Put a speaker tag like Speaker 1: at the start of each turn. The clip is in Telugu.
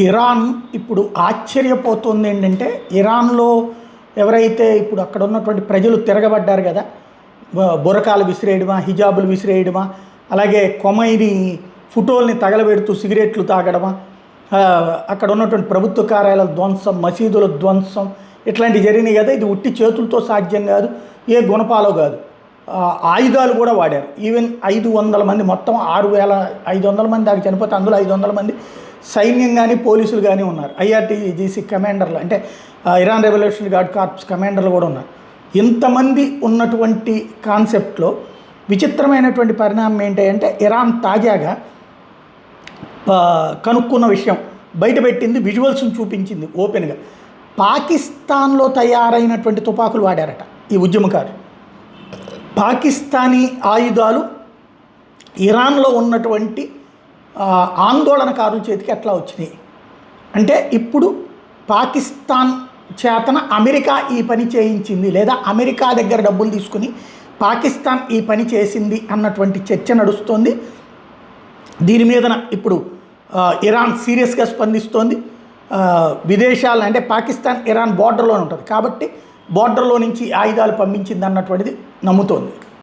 Speaker 1: ఇరాన్ ఇప్పుడు ఆశ్చర్యపోతుంది ఏంటంటే, ఇరాన్లో ఎవరైతే ఇప్పుడు అక్కడ ఉన్నటువంటి ప్రజలు తిరగబడ్డారు కదా, బురకాలు విసిరేయడమా, హిజాబులు విసిరేయడమా, అలాగే కొమైని ఫోటోల్ని తగలబెడుతూ సిగరెట్లు తాగడమా, అక్కడ ఉన్నటువంటి ప్రభుత్వ కార్యాలయాల ధ్వంసం, మసీదుల ధ్వంసం, ఇట్లాంటివి జరిగినాయి కదా. ఇది ఉట్టి చేతులతో సాధ్యం కాదు, ఏ గుణపాలో కాదు. ఆయుధాలు కూడా వాడారు. ఈవెన్ 500 మంది, మొత్తం 6500 మంది దాకా చనిపోతే అందులో 500 మంది సైన్యం కానీ పోలీసులు కానీ ఉన్నారు. ఐఆర్టీజీసీ కమాండర్లు, అంటే ఇరాన్ రెవల్యూషనరీ గార్డ్ కార్ప్స్ కమాండర్లు కూడా ఉన్నారు. ఇంతమంది ఉన్నటువంటి కాన్సెప్ట్లో విచిత్రమైనటువంటి పరిణామం ఏంటంటే, ఇరాన్ తాజాగా కనుక్కున్న విషయం బయటపెట్టింది, విజువల్స్ని చూపించింది ఓపెన్గా. పాకిస్తాన్లో తయారైనటువంటి తుపాకులు వాడారట ఈ ఉద్యమకారు. పాకిస్తానీ ఆయుధాలు ఇరాన్లో ఉన్నటువంటి ఆందోళనకారుల చేతికి ఎట్లా వచ్చినాయి అంటే, ఇప్పుడు పాకిస్తాన్ చేతన అమెరికా ఈ పని చేయించింది, లేదా అమెరికా దగ్గర డబ్బులు తీసుకుని పాకిస్తాన్ ఈ పని చేసింది అన్నటువంటి చర్చ నడుస్తోంది. దీని మీదన ఇప్పుడు ఇరాన్ సీరియస్గా స్పందిస్తోంది. విదేశాలను, అంటే పాకిస్తాన్ ఇరాన్ బార్డర్లోనే ఉంటుంది కాబట్టి బార్డర్లో నుంచి ఆయుధాలు పంపించింది అన్నటువంటిది నమ్ముతోంది.